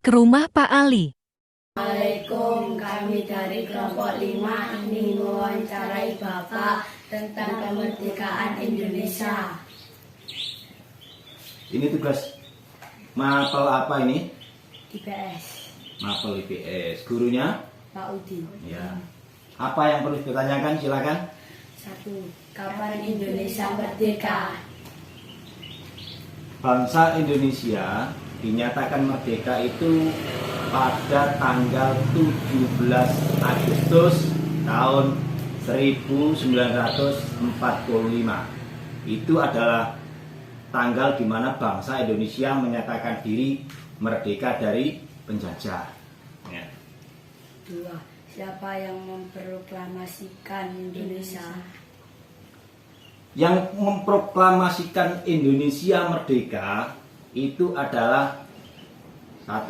ke rumah Pak Ali. Assalamualaikum, kami dari kelompok 5 ingin mewawancarai Bapak tentang kemerdekaan Indonesia. Ini tugas mapel apa ini? IPS, Mapel IPS. Gurunya? Pak Udin. Ya. Apa yang perlu ditanyakan? Silakan. 1. Kapan Indonesia merdeka? Bangsa Indonesia dinyatakan merdeka itu pada tanggal 17 Agustus tahun 1945. Itu adalah tanggal di mana bangsa Indonesia menyatakan diri merdeka dari penjajah. Ya. 2. Siapa yang memproklamasikan Indonesia? Yang memproklamasikan Indonesia merdeka itu adalah 1.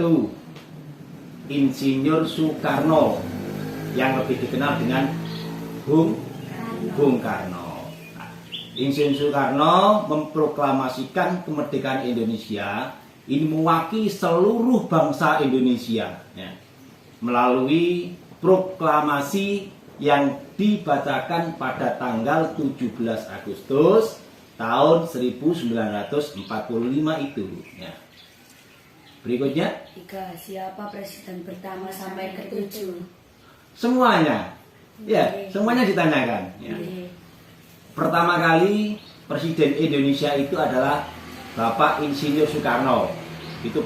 Insinyur Soekarno yang lebih dikenal dengan Bung Karno. Insinyur Soekarno memproklamasikan kemerdekaan Indonesia ini mewakili seluruh bangsa Indonesia ya, melalui proklamasi yang dibacakan pada tanggal 17 Agustus tahun 1945 itu ya. Berikutnya 3. Siapa presiden pertama sampai ke-7? semuanya ya, semuanya ditanyakan ya. Pertama kali presiden Indonesia itu adalah Bapak Insinyur Soekarno. Itu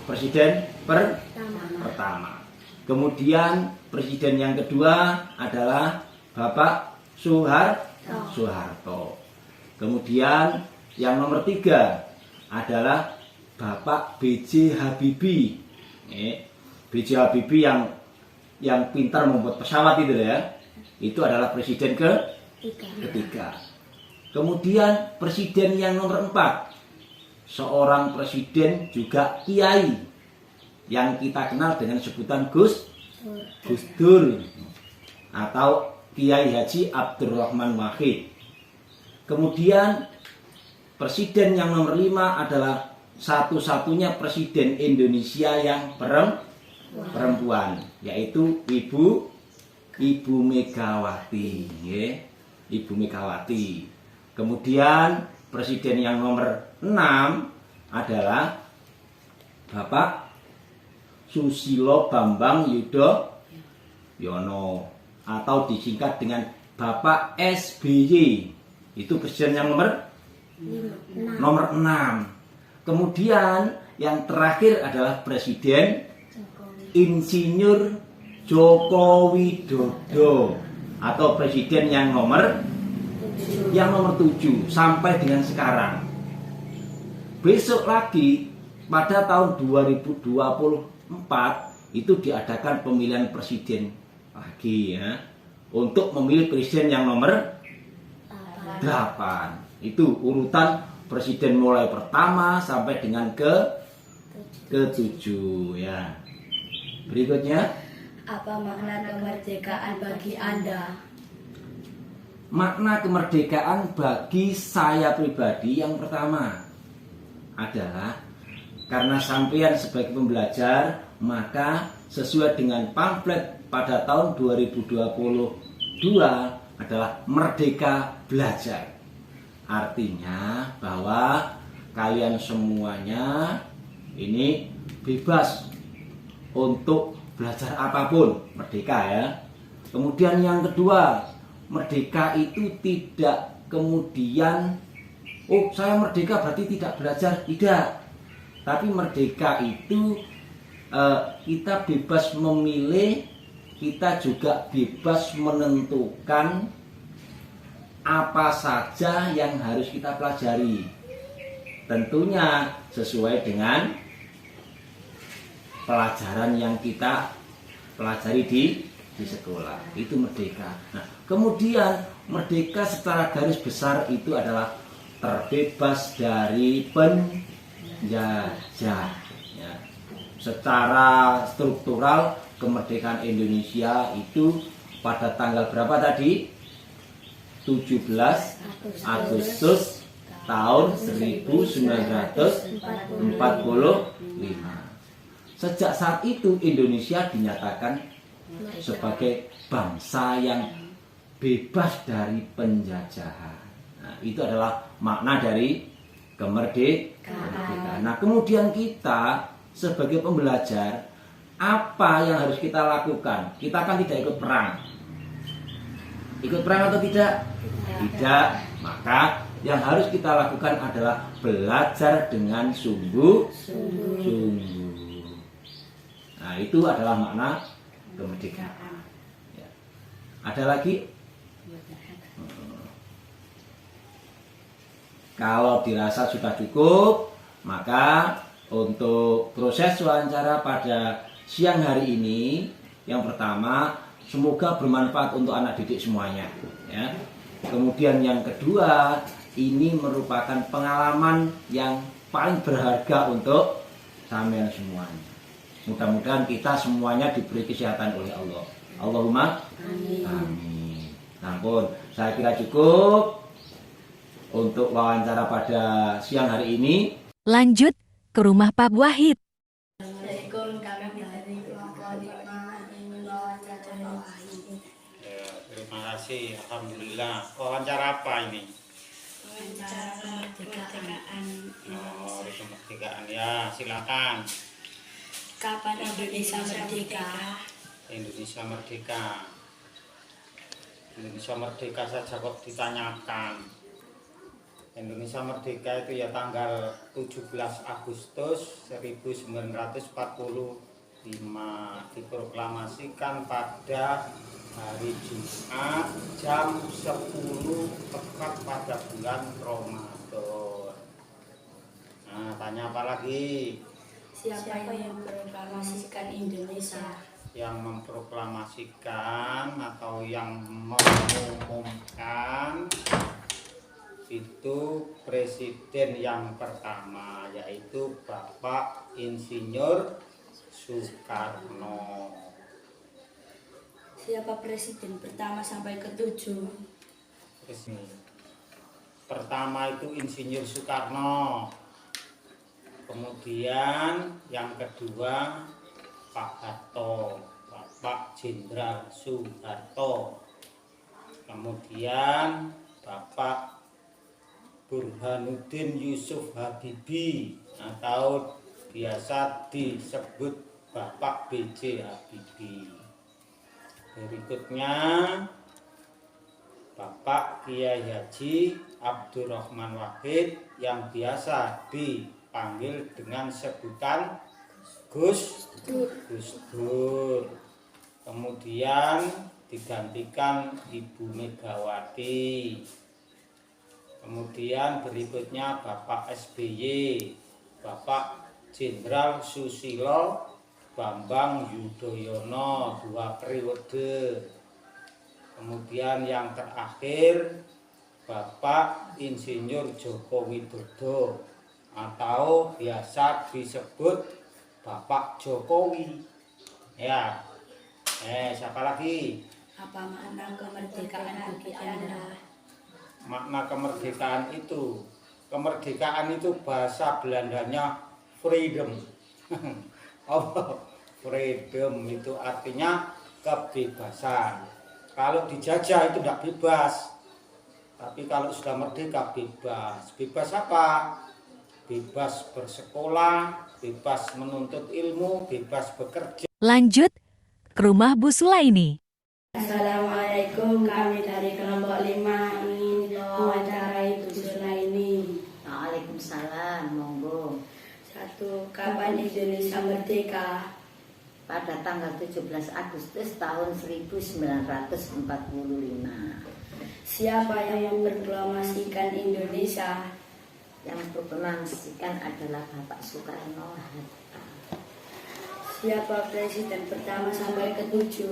presiden pertama. Kemudian presiden yang kedua adalah Bapak Soeharto. Kemudian yang nomor 3 adalah Bapak B.J. Habibie. B.J. Habibie yang pintar membuat pesawat itu ya. Itu adalah presiden ketiga. Kemudian presiden yang nomor 4, seorang presiden juga kiai yang kita kenal dengan sebutan Gus Dur atau Kiai Haji Abdurrahman Wahid. Kemudian presiden yang nomor 5 adalah satu-satunya presiden Indonesia yang perempuan, yaitu Ibu Megawati ya. Ibu Megawati. Kemudian presiden yang nomor 6 adalah Bapak Susilo Bambang Yudhoyono atau disingkat dengan Bapak SBY. Itu presiden yang nomor 6. Kemudian yang terakhir adalah Presiden Insinyur Joko Widodo atau presiden yang nomor 7 sampai dengan sekarang. Besok lagi pada tahun 2024 itu diadakan pemilihan presiden lagi ya, untuk memilih presiden yang nomor 8. Itu urutan presiden mulai pertama sampai dengan ke-7 ya. Berikutnya, apa makna kemerdekaan bagi Anda? makna kemerdekaan bagi saya pribadi yang pertama adalah karena sampean sebagai pembelajar, maka sesuai dengan pamflet pada tahun 2022 adalah Merdeka Belajar. Artinya bahwa kalian semuanya ini bebas untuk belajar apapun, merdeka ya. Kemudian yang kedua, merdeka itu tidak kemudian saya merdeka berarti tidak belajar, tidak. Tapi merdeka itu kita bebas memilih, kita juga bebas menentukan apa saja yang harus kita pelajari. Tentunya sesuai dengan pelajaran yang kita pelajari di sekolah. Itu merdeka. Nah, kemudian merdeka secara garis besar itu adalah terbebas dari penjajah ya. Secara struktural kemerdekaan Indonesia itu pada tanggal berapa tadi? 17 Agustus tahun 1945. Sejak saat itu Indonesia dinyatakan sebagai bangsa yang bebas dari penjajahan. Nah, itu adalah makna dari kemerdekaan. Nah, kemudian kita sebagai pembelajar, apa yang harus kita lakukan? Kita kan tidak ikut perang. Ikut perang atau tidak? Tidak. Maka yang harus kita lakukan adalah belajar dengan sungguh-sungguh. Nah, itu adalah makna kemerdekaan. Ya. Ada lagi? Kalau dirasa sudah cukup, maka untuk proses wawancara pada siang hari ini, yang pertama, semoga bermanfaat untuk anak didik semuanya. Ya. Kemudian yang kedua, ini merupakan pengalaman yang paling berharga untuk sampean semuanya. Mudah-mudahan kita semuanya diberi kesehatan oleh Allah. Allahumma amin. Nampun, saya kira cukup untuk wawancara pada siang hari ini. Lanjut ke rumah Pak Wahid. Assalamualaikum, kami dari kelompok 5 ingin wawancara Pak Wahid. Ya, terima kasih. Alhamdulillah. Wawancara apa ini? Wawancara kemerdekaan Oh, kemerdekaan ya. Silakan. Kapan Indonesia merdeka? Indonesia merdeka. Indonesia merdeka saja kok ditanyakan. Indonesia merdeka itu ya tanggal 17 Agustus 1945, diproklamasikan pada hari Jumat jam 10 tepat pada bulan Ramadan. Nah, tanya apa lagi? Siapa yang memproklamasikan Indonesia? Yang memproklamasikan atau yang mengumumkan itu presiden yang pertama, yaitu Bapak Insinyur Soekarno. Siapa presiden pertama sampai ke-7? Pertama itu Insinyur Soekarno. Kemudian yang kedua Pak Harto, Bapak Jenderal Soeharto. Kemudian Bapak Burhanuddin Yusuf Habibie atau biasa disebut Bapak B.J. Habibie. Berikutnya Bapak Kiai Haji Abdurrahman Wahid yang biasa dipanggil dengan sebutan Gus Dur. Kemudian digantikan Ibu Megawati. Kemudian berikutnya Bapak SBY, Bapak Jenderal Susilo Bambang Yudhoyono 2 periode. Kemudian yang terakhir Bapak Insinyur Joko Widodo atau biasa disebut Bapak Jokowi. Ya. Siapa lagi? Apa makna kemerdekaan bagi Anda? Makna kemerdekaan itu bahasa Belandanya freedom. Freedom itu artinya kebebasan. Kalau dijajah itu tidak bebas, tapi kalau sudah merdeka bebas. Bebas apa? Bebas bersekolah, bebas menuntut ilmu, bebas bekerja. Lanjut ke rumah Bu Sulaini. Assalamualaikum, kami dari kelompok 5 ingin mewawancarai Bu Sulaini. Waalaikumsalam, monggo. 1. Kapan Indonesia merdeka? Pada tanggal 17 Agustus tahun 1945. Siapa yang memproklamasikan Indonesia? Yang memproklamasikan adalah Bapak Soekarno Hatta. Siapa presiden pertama sampai ke-7?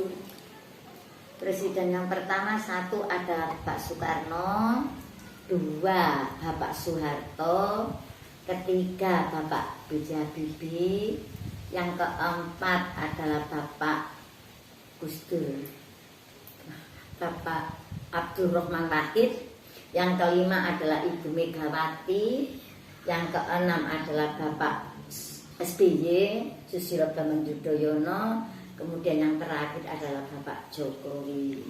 Presiden yang pertama 1 adalah Pak Soekarno, 2 Bapak Soeharto, 3 Bapak B.J. Habibie, yang keempat adalah Bapak Gus Dur, Bapak Abdurrahman Wahid, yang kelima adalah Ibu Megawati, yang keenam adalah Bapak SBY, Susilo Bambang Yudhoyono, kemudian yang terakhir adalah Bapak Jokowi.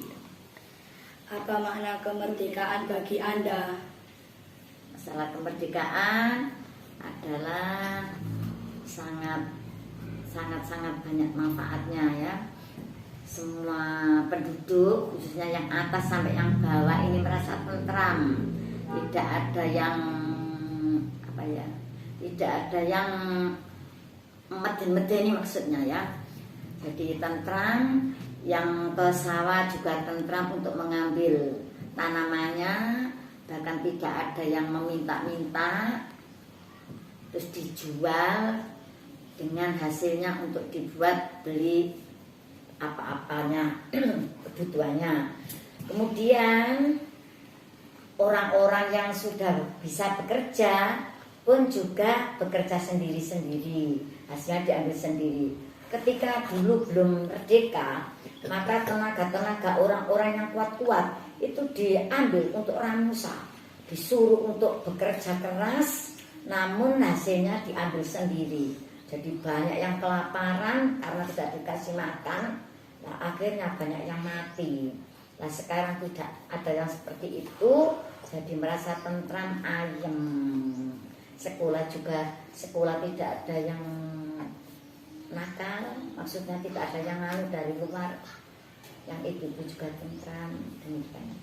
Apa makna kemerdekaan bagi Anda? Masalah kemerdekaan adalah sangat banyak manfaatnya ya. Semua penduduk, khususnya yang atas sampai yang bawah ini merasa tentram. Tidak ada yang tidak ada yang meden-medeni maksudnya ya. Jadi tentram, yang ke sawah juga tentram untuk mengambil tanamannya, bahkan tidak ada yang meminta-minta, terus dijual dengan hasilnya untuk dibuat beli apa-apanya, kebutuhannya. Kemudian orang-orang yang sudah bisa bekerja pun juga bekerja sendiri-sendiri, hasilnya diambil sendiri. Ketika dulu belum merdeka, maka tenaga-tenaga orang-orang yang kuat-kuat itu diambil untuk ramusa, disuruh untuk bekerja keras, namun hasilnya diambil sendiri. Jadi banyak yang kelaparan karena tidak dikasih makan, nah akhirnya banyak yang mati. Nah sekarang tidak ada yang seperti itu, jadi merasa tentram, ayem. Sekolah juga, sekolah tidak ada yang nakal, maksudnya tidak ada yang lalu dari luar, yang itu juga tentram, demikian.